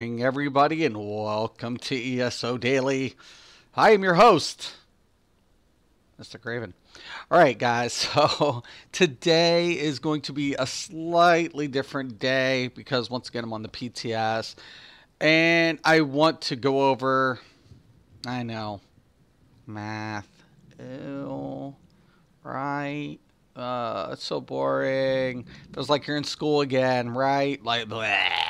Everybody, and welcome to ESO Daily. I am your host, Mr. Craven. All right, guys, so today is going to be a slightly different day because once again I'm on the PTS and I want to go over, I know, math. Ew, right? It's so boring. Feels like you're in school again, right? Like, bleh.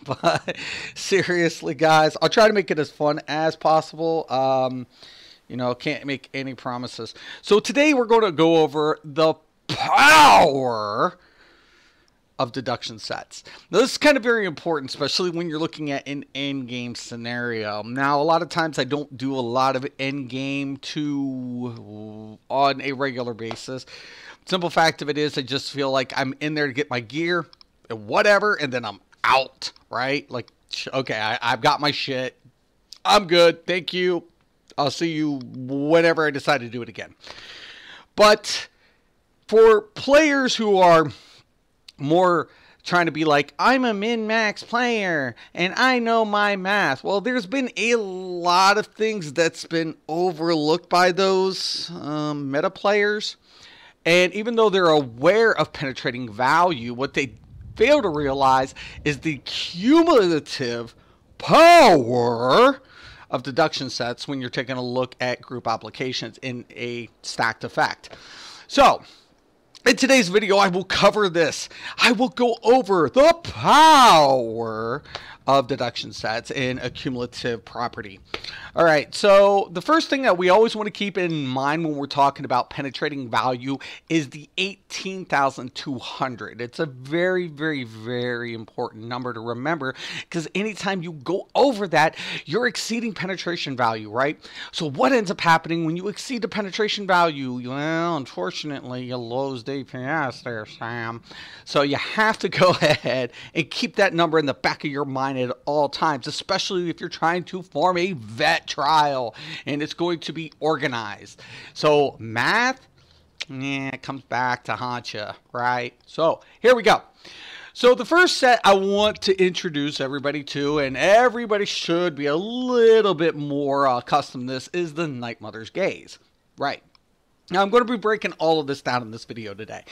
But seriously, guys, I'll try to make it as fun as possible. Can't make any promises. So today we're going to go over the power of deduction sets. Now, this is kind of very important, especially when you're looking at an end-game scenario. Now, a lot of times I don't do a lot of end-game on a regular basis. Simple fact of it is I just feel like I'm in there to get my gear, and whatever, and then I'm out, right? Like, okay, I've got my shit. I'm good. Thank you. I'll see you whenever I decide to do it again. But for players who are more trying to be like, I'm a min-max player and I know my math. Well, there's been a lot of things that's been overlooked by those meta players. And even though they're aware of penetrating value, what they fail to realize is the cumulative power of deduction sets when you're taking a look at group applications in a stacked effect. So, in today's video, I will cover this. I will go over the power of deduction sets in a cumulative property. All right, so the first thing that we always want to keep in mind when we're talking about penetrating value is the 18,200. It's a very, very, very important number to remember because anytime you go over that, you're exceeding penetration value, right? So what ends up happening when you exceed the penetration value? Well, unfortunately, you lose DPS there, Sam. So you have to go ahead and keep that number in the back of your mind at all times, especially if you're trying to form a vet trial and it's going to be organized. So math, it comes back to haunt you, right? So here we go. So the first set I want to introduce everybody to, and everybody should be a little bit more accustomed to this, is the Night Mother's Gaze, right? Now, I'm going to be breaking all of this down in this video today.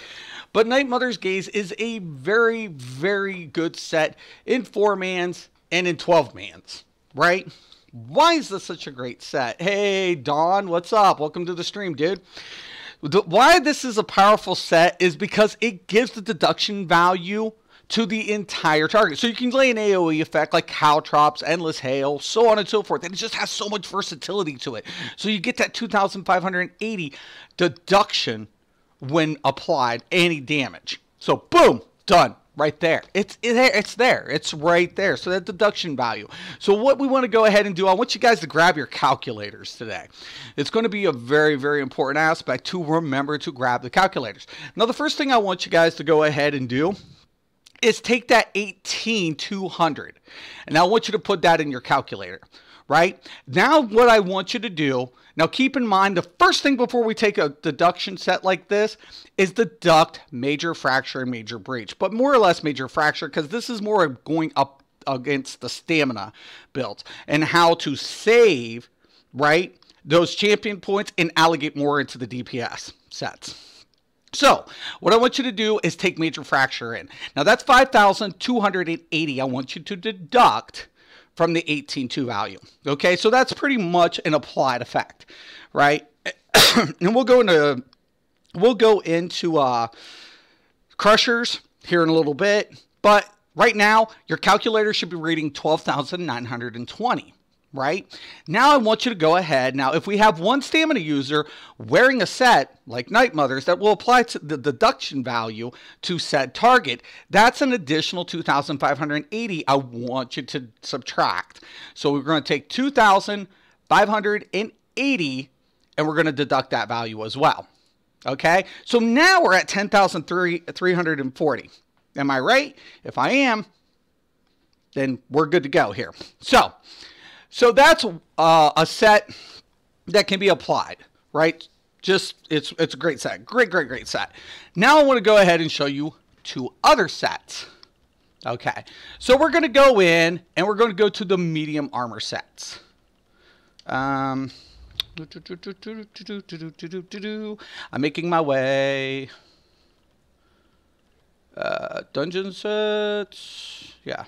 But Night Mother's Gaze is a very, very good set in 4-mans and in 12-mans, right? Why is this such a great set? Hey, Dawn, what's up? Welcome to the stream, dude. Why this is a powerful set is because it gives the deduction value to the entire target. So you can lay an AoE effect like Caltrops, Endless Hail, so on and so forth. And it just has so much versatility to it. So you get that 2,580 deduction when applied any damage. So boom, done. Right there. It's there. It's right there. So that deduction value. So what we want to go ahead and do, I want you guys to grab your calculators today. It's going to be a very, very important aspect to remember to grab the calculators. Now, the first thing I want you guys to go ahead and do is take that 18,200. And I want you to put that in your calculator. Right? Now what I want you to do, now keep in mind the first thing before we take a deduction set like this is deduct major fracture and major breach. But more or less major fracture because this is more going up against the stamina build and how to save, right, those champion points and allocate more into the DPS sets. So what I want you to do is take major fracture in. Now that's 5,280 I want you to deduct from the 18.2 value. Okay, so that's pretty much an applied effect, right? And we'll go into crushers here in a little bit, but right now your calculator should be reading 12,920. Right? Now I want you to go ahead. Now, if we have one stamina user wearing a set like Night Mothers that will apply to the deduction value to said target, that's an additional 2,580 I want you to subtract. So we're going to take 2,580 and we're going to deduct that value as well. Okay? So now we're at 10,340. Am I right? If I am, then we're good to go here. So that's a set that can be applied, right? It's a great set. Great set. Now I want to go ahead and show you two other sets. Okay, so we're going to go in and we're going to go to the medium armor sets. I'm making my way. Dungeon sets. Yeah,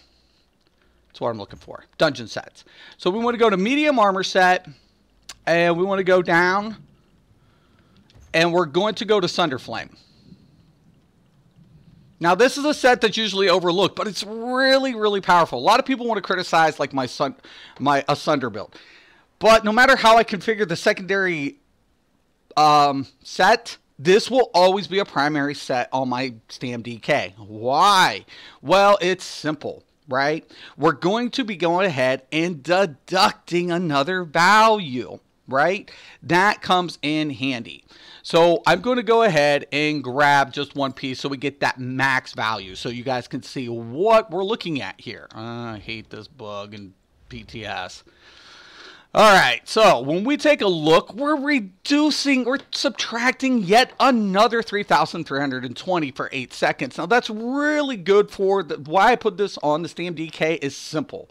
that's what I'm looking for. Dungeon sets. So we want to go to medium armor set, and we want to go down, and we're going to go to Sunderflame. Now, this is a set that's usually overlooked, but it's really, really powerful. A lot of people want to criticize like my Sunder build. But no matter how I configure the secondary set, this will always be a primary set on my Stam DK. Why? Well, it's simple, right? We're going to be going ahead and deducting another value, right? That comes in handy. So I'm going to go ahead and grab just one piece so we get that max value so you guys can see what we're looking at here. I hate this bug in PTS. All right, so when we take a look, we're subtracting yet another 3,320 for 8 seconds. Now, that's really good for why I put this on the Stam DK is simple.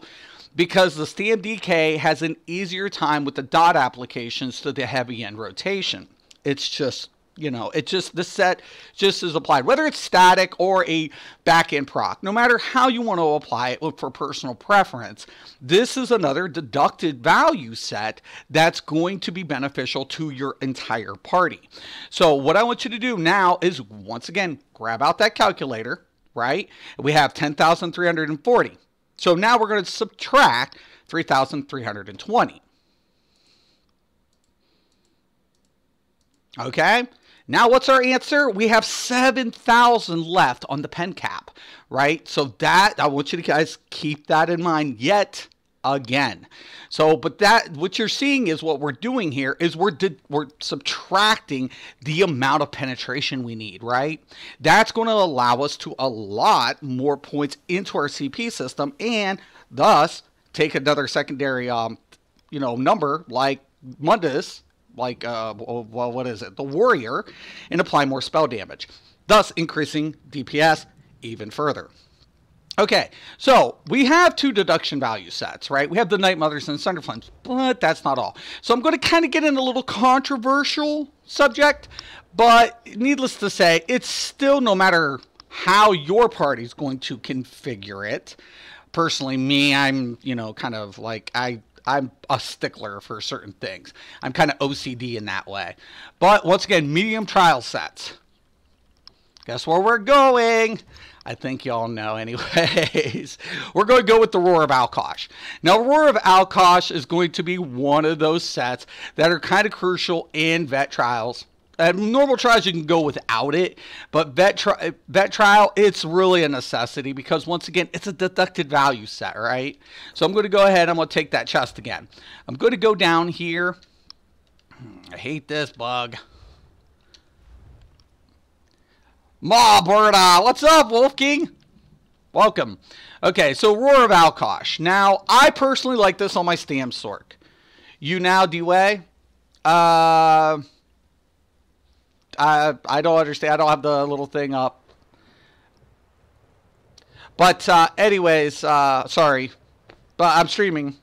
Because the Stam DK has an easier time with the dot applications to the heavy end rotation. It's just, you know, this set just is applied, whether it's static or a back-end proc. No matter how you want to apply it for personal preference, this is another deducted value set that's going to be beneficial to your entire party. So what I want you to do now is, once again, grab out that calculator, right? We have 10,340. So now we're going to subtract 3,320. Okay, now what's our answer? We have 7,000 left on the pen cap, right? So that, I want you to guys keep that in mind yet again. So, but that, what you're seeing is what we're doing here is we're subtracting the amount of penetration we need, right? That's going to allow us to allot more points into our CP system and thus take another secondary, number like Mundus, like, well, what is it? The Warrior, and apply more spell damage, thus increasing DPS even further. Okay, so we have 2 deduction value sets, right? We have the Night Mothers and Sunderflames, but that's not all. So I'm going to kind of get in a little controversial subject, but needless to say, it's still, no matter how your party's going to configure it. Personally, me, I'm, kind of like, I'm a stickler for certain things. I'm kind of OCD in that way. But once again, medium trial sets. Guess where we're going? I think y'all know anyways. We're going to go with the Roar of Alkosh. Now, Roar of Alkosh is going to be one of those sets that are kind of crucial in vet trials. Normal trials, you can go without it, but vet trial, it's really a necessity because, once again, it's a deducted value set, right? So I'm going to go ahead, I'm going to take that chest again. I'm going to go down here. I hate this bug. Ma Berta, what's up, Wolf King? Welcome. Okay, so Roar of Alkosh. Now, I personally like this on my Stam Sork. You now, D-Way? I don't understand. I don't have the little thing up. But anyways, sorry. But I'm streaming.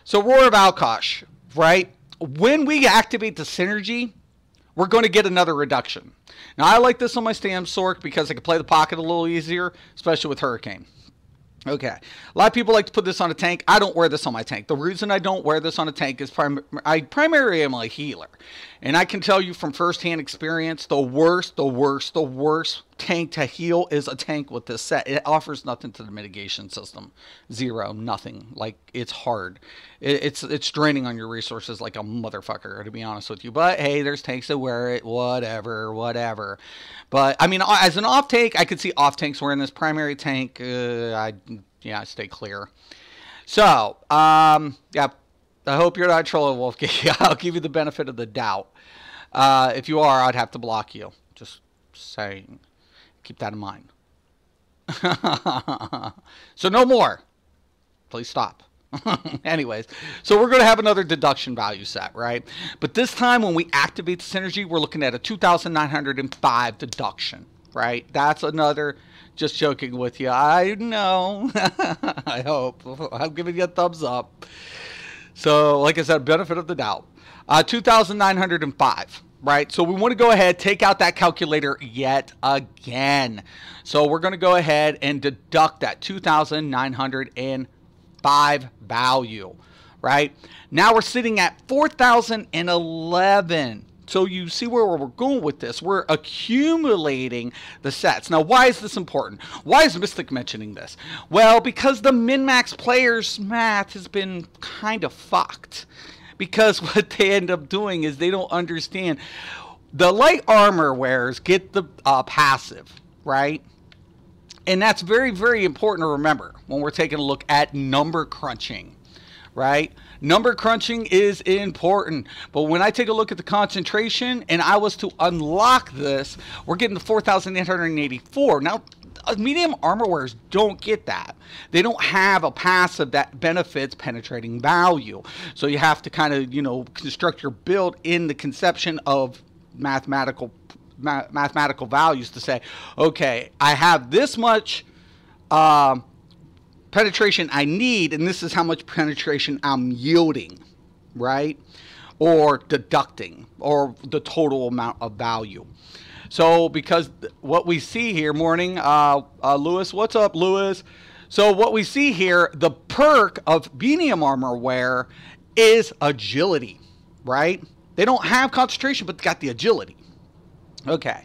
So Roar of Alkosh, right? When we activate the synergy, we're going to get another reduction. Now, I like this on my Stam Sork because I can play the pocket a little easier, especially with Hurricane. Okay, a lot of people like to put this on a tank. I don't wear this on my tank. The reason I don't wear this on a tank is I primarily am a healer. And I can tell you from firsthand experience, the worst tank to heal is a tank with this set. It offers nothing to the mitigation system. Zero, nothing. Like, it's hard. It's draining on your resources like a motherfucker, to be honest with you. But, hey, there's tanks that wear it, whatever. But, I mean, as an off tank, I could see off tanks wearing this. Primary tank, I stay clear. So, yeah, I hope you're not trolling, Wolfgang. I'll give you the benefit of the doubt. If you are, I'd have to block you. Just saying. Keep that in mind. So no more. Please stop. Anyways, so we're going to have another deduction value set, right? But this time when we activate the synergy, we're looking at a 2,905 deduction, right? That's another Just joking with you. I know. I hope. I'm giving you a thumbs up. So, like I said, benefit of the doubt. 2,905, right? So we want to go ahead, take out that calculator yet again. So we're going to go ahead and deduct that 2,905 value, right? Now we're sitting at 4,011. So you see where we're going with this. We're accumulating the sets. Now, why is this important? Why is Mystic mentioning this? Well, because the min-max players' math has been kind of fucked. Because what they end up doing is they don't understand. The light armor wearers get the passive, right? And that's very, very important to remember when we're taking a look at number crunching, right? Number crunching is important. But when I take a look at the concentration and I was to unlock this, we're getting to 4,884. Now, medium armor wearers don't get that. They don't have a passive that benefits penetrating value. So you have to kind of, construct your build in the conception of mathematical values to say, okay, I have this much penetration I need, and this is how much penetration I'm yielding, right? Or deducting, or the total amount of value. So, because what we see here, morning, Lewis, what's up, Lewis? So, what we see here, the perk of medium armor wear is agility, right? They don't have concentration, but they got the agility. Okay.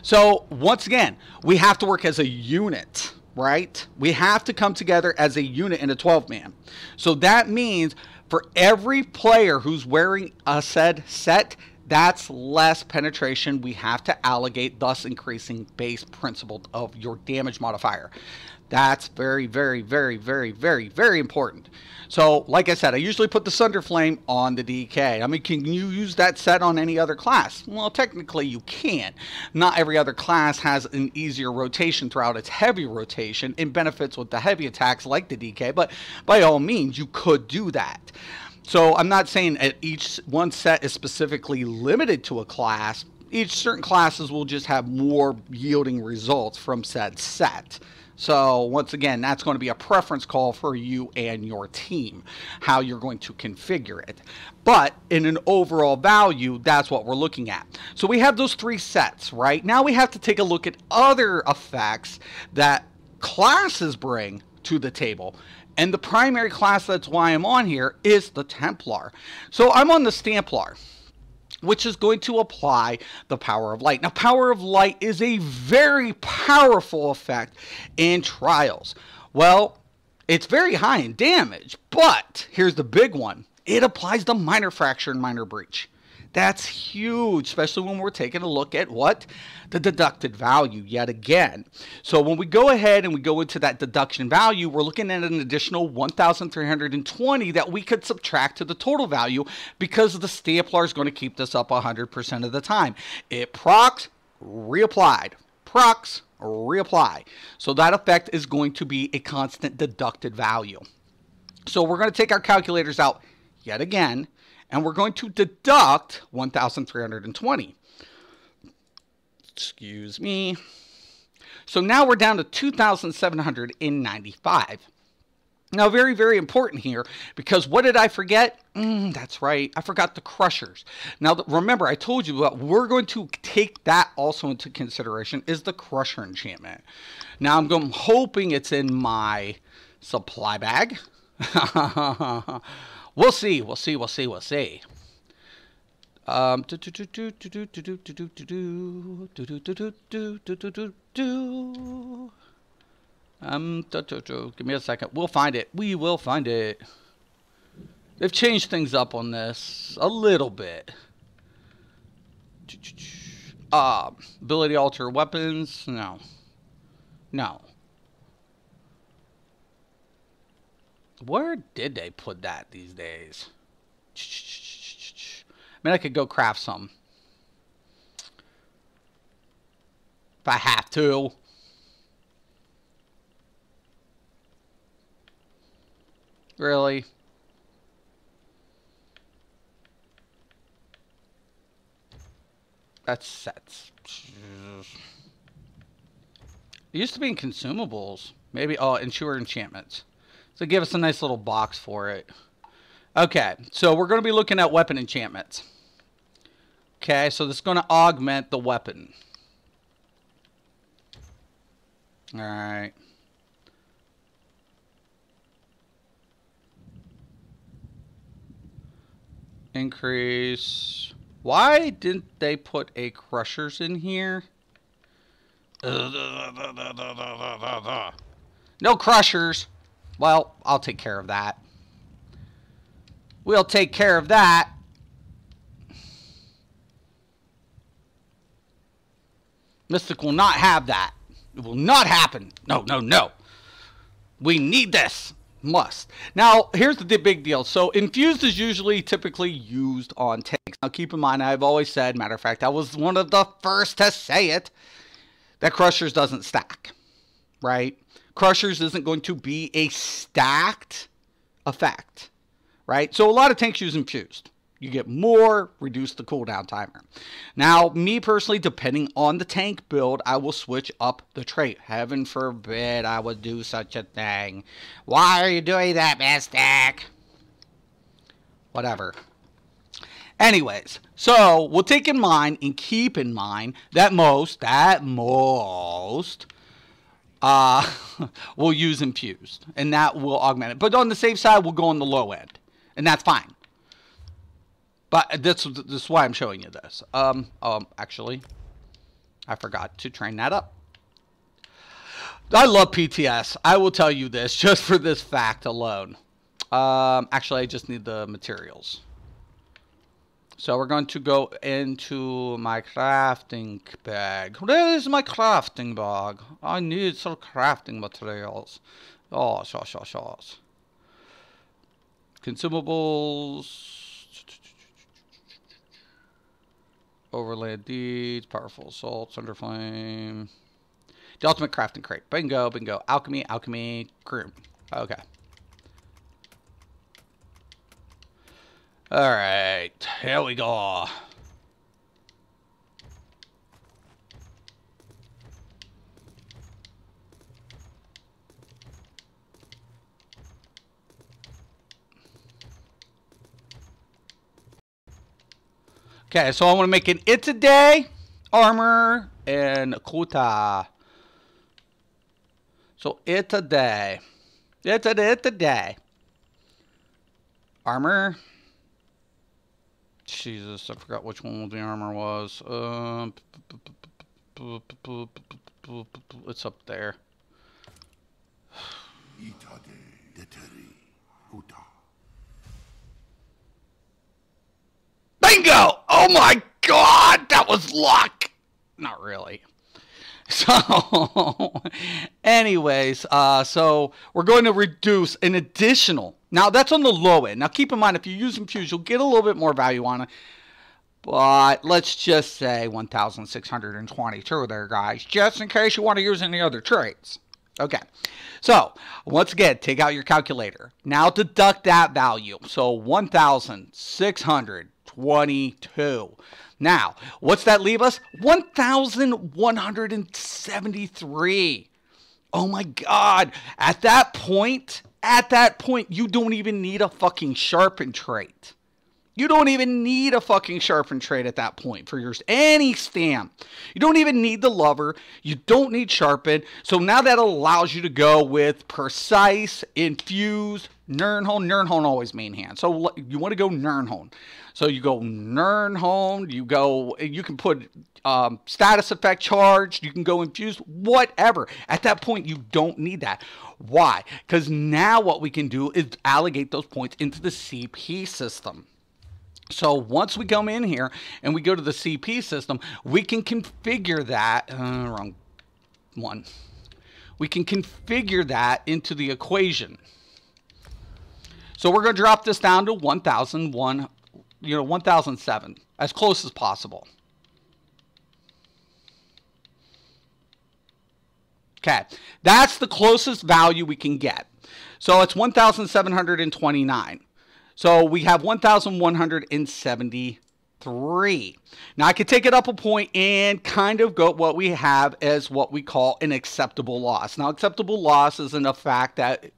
So, once again, we have to work as a unit, right? We have to come together as a unit in a 12-man. So, that means for every player who's wearing a said set, that's less penetration we have to allocate, thus increasing base principle of your damage modifier. That's very, very, very, very, very, very important. So, like I said, I usually put the Sunderflame on the DK. I mean, can you use that set on any other class? Well, technically you can. Not every other class has an easier rotation throughout its heavy rotation and benefits with the heavy attacks like the DK, but by all means, you could do that. So I'm not saying that each one set is specifically limited to a class. Each certain classes will just have more yielding results from said set. So once again, that's going to be a preference call for you and your team, how you're going to configure it. But in an overall value, that's what we're looking at. So we have those three sets, right? Now we have to take a look at other effects that classes bring to the table. And the primary class, that's why I'm on here, is the Templar. So I'm on the Stamplar, which is going to apply the Power of Light. Now, Power of Light is a very powerful effect in Trials. Well, it's very high in damage, but here's the big one. It applies to Minor Fracture and Minor Breach. That's huge, especially when we're taking a look at what? The deducted value yet again. So when we go ahead and we go into that deduction value, we're looking at an additional 1,320 that we could subtract to the total value because the Stamplar is going to keep this up 100% of the time. It procs, reapplied. Procs, reapply. So that effect is going to be a constant deducted value. So we're going to take our calculators out yet again, and we're going to deduct 1,320. Excuse me. So now we're down to 2,795. Now, very, very important here, because what did I forget? That's right. I forgot the crushers. Now, remember, I told you that we're going to take that also into consideration is the crusher enchantment. Now, I'm hoping it's in my supply bag. We'll see. We'll see. We'll see. We'll see. Give me a second. We'll find it. We will find it. They've changed things up on this a little bit. Ability to alter weapons. No. No. Where did they put that these days? I mean, I could go craft some. If I have to. Really? That's sets. It used to be in consumables. Maybe, oh, ensure enchantments. So give us a nice little box for it. Okay, so we're going to be looking at weapon enchantments. Okay, so this is going to augment the weapon. Alright. Increase. Why didn't they put a crushers in here? No crushers. Well, I'll take care of that. We'll take care of that. Mystic will not have that. It will not happen. No, no, no. We need this. Must. Now, here's the big deal. So, infused is usually typically used on tanks. Now, keep in mind, I've always said, matter of fact, I was one of the first to say it, that Crushers doesn't stack, right? Crushers isn't going to be a stacked effect, right? So, a lot of tanks use infused. You get more, reduce the cooldown timer. Now, me personally, depending on the tank build, I will switch up the trait. Heaven forbid I would do such a thing. Why are you doing that, Mystic? Whatever. Anyways, so we'll take in mind and keep in mind that most, we'll use infused. And that will augment it. But on the safe side, we'll go on the low end. And that's fine. But this is why I'm showing you this. Actually, I forgot to train that up. I love PTS. I will tell you this just for this fact alone. Actually, I just need the materials. So we're going to go into my crafting bag. Where is my crafting bag? I need some crafting materials. Oh, shots. Consumables. Overland Deeds, Powerful Assault, Sunderflame. The Ultimate Crafting Crate. Bingo, bingo. Alchemy, Crew. Okay. Alright, here we go. Okay, so I want to make an Itaday, armor, and Kuta. So Itaday. Itaday. Armor. Jesus, I forgot which one the armor was. It's up there. Bingo! Oh my god, that was luck! Not really. So, anyways, so we're going to reduce an additional. Now, that's on the low end. Now, keep in mind, if you use Infuse, you'll get a little bit more value on it. But let's just say 1,622 there, guys, just in case you want to use any other traits. Okay, so once again, take out your calculator. Now deduct that value. So 1,622. Now, what's that leave us? 1,173. Oh my God. At that point, you don't even need a fucking sharpen trait. You don't even need a fucking sharpen trait at that point for any stamp. You don't even need the lover. You don't need sharpen. So now that allows you to go with precise, infused, Nirnhone. Nirnhone always main hand. So you want to go Nirnhone. So you go Nirnhone. You can put status effect charged. You can go infused, whatever. At that point, you don't need that. Why? Because now what we can do is allocate those points into the CP system. So once we come in here and we go to the CP system, we can configure that, wrong one. We can configure that into the equation. So we're going to drop this down to 1,001, 1,007, as close as possible. Okay, that's the closest value we can get. So it's 1,729. So we have 1,173. 3. Now I could take it up a point and kind of go what we have as what we call an acceptable loss. Now acceptable loss is a fact that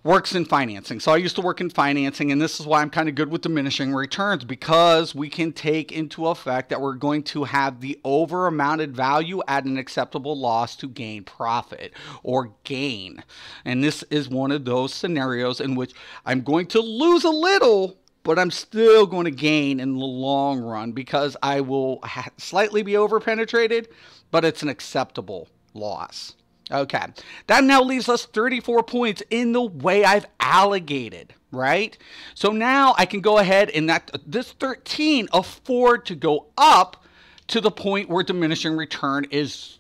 works in financing. So I used to work in financing, and this is why I'm kind of good with diminishing returns, because we can take into effect that we're going to have the over amounted value at an acceptable loss to gain profit or gain. And this is one of those scenarios in which I'm going to lose a little, but I'm still going to gain in the long run because I will slightly be over-penetrated, but it's an acceptable loss. Okay, that now leaves us 34 points in the way I've allocated, right? So now I can go ahead and this 13 afford to go up to the point where diminishing return is,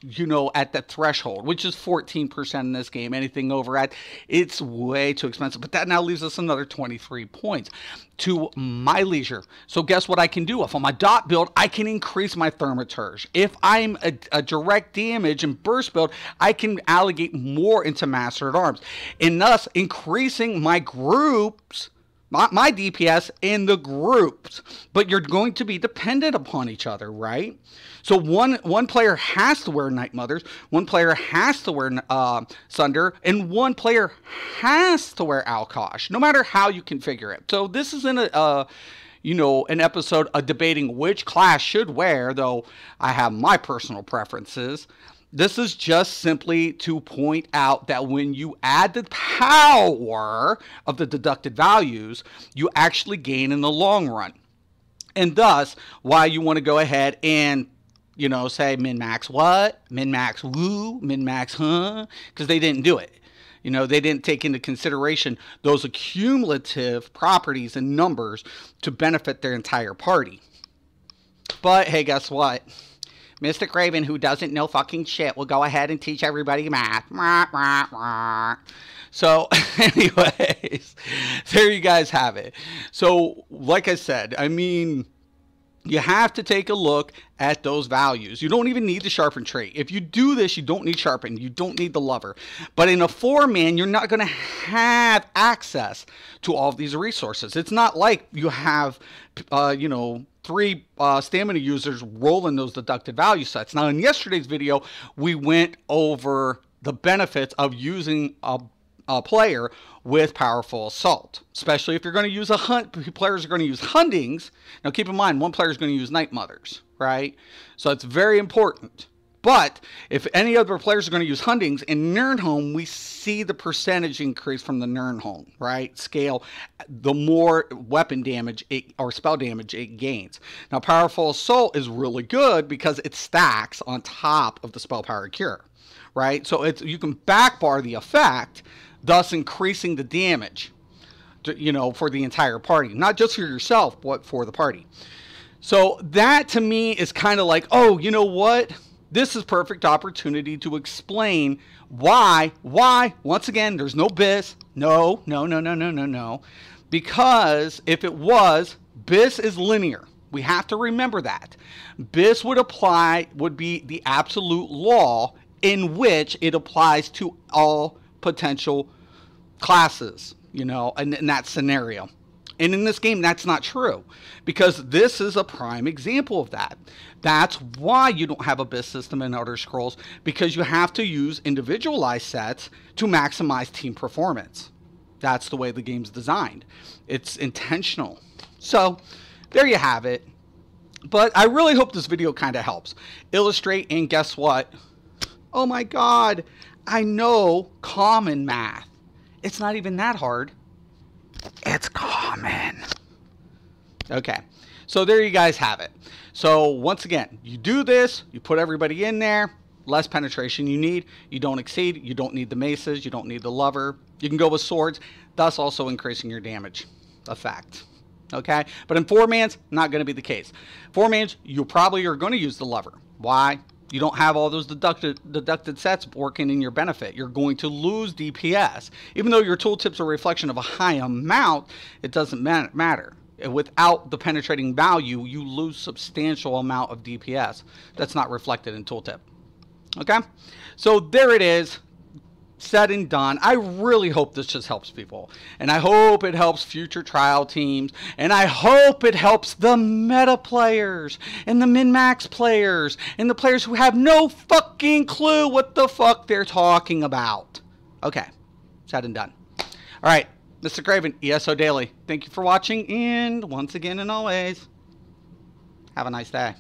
at the threshold, which is 14% in this game. Anything over that, it's way too expensive. But that now leaves us another 23 points to my leisure. So guess what I can do? If I'm a dot build, I can increase my thaumaturge. If I'm a direct damage and burst build, I can allocate more into Master at Arms, and thus increasing my groups, my DPS in the groups. But you're going to be dependent upon each other, right? So one player has to wear Night Mothers, one player has to wear Sunder, and one player has to wear Alkosh, no matter how you configure it. So this isn't an episode of debating which class should wear, though I have my personal preferences. This is just simply to point out that when you add the power of the deducted values, you actually gain in the long run. And thus, why you want to go ahead and, say min-max what? Min-max woo? Min-max huh? Because they didn't do it. They didn't take into consideration those accumulative properties and numbers to benefit their entire party. But, hey, guess what? Mystic Raven, who doesn't know fucking shit, will go ahead and teach everybody math. So, anyways, there you guys have it. So, like I said, you have to take a look at those values. You don't even need the sharpen trait. If you do this, you don't need sharpen. You don't need the lover. But in a 4-man, you're not going to have access to all of these resources. It's not like you have, 3 stamina users rolling those deducted value sets. Now, in yesterday's video, we went over the benefits of using a player with powerful assault, especially if you're going to use players are going to use huntings. Now, keep in mind, one player is going to use Night Mothers, right? So it's very important. But if any other players are going to use huntings, in Nirnholm, we see the percentage increase from the Nirnholm, right? Scale, the more weapon damage or spell damage it gains. Now, powerful assault is really good because it stacks on top of the spell power cure, right? So you can backbar the effect, thus increasing the damage, for the entire party. Not just for yourself, but for the party. So that, to me, is kind of like, oh, you know what? This is perfect opportunity to explain why, once again, there's no BIS. No. Because if it was, BIS is linear. We have to remember that. BIS would be the absolute law in which it applies to all potential classes, in that scenario. And in this game, that's not true, because this is a prime example of that. That's why you don't have a BIS system in Elder Scrolls, because you have to use individualized sets to maximize team performance. That's the way the game's designed. It's intentional. So there you have it. But I really hope this video kind of helps illustrate, and guess what? Oh my God, I know common math. It's not even that hard. It's common. Okay, so there you guys have it. So once again, you do this, you put everybody in there, less penetration you need, you don't exceed, you don't need the maces, you don't need the lover, you can go with swords, thus also increasing your damage effect. Okay, but in 4-mans, not going to be the case. 4-mans, you probably are going to use the lover. Why? You don't have all those deducted sets working in your benefit. You're going to lose DPS. Even though your tooltip's a reflection of a high amount, it doesn't matter. Without the penetrating value, you lose substantial amount of DPS. That's not reflected in tooltip. Okay? So there it is. said and done, I really hope this just helps people. And I hope it helps future trial teams. And I hope it helps the meta players and the min-max players and the players who have no fucking clue what the fuck they're talking about. Okay, said and done. All right, Mr. Craven, ESO Daily. Thank you for watching, and once again and always, have a nice day.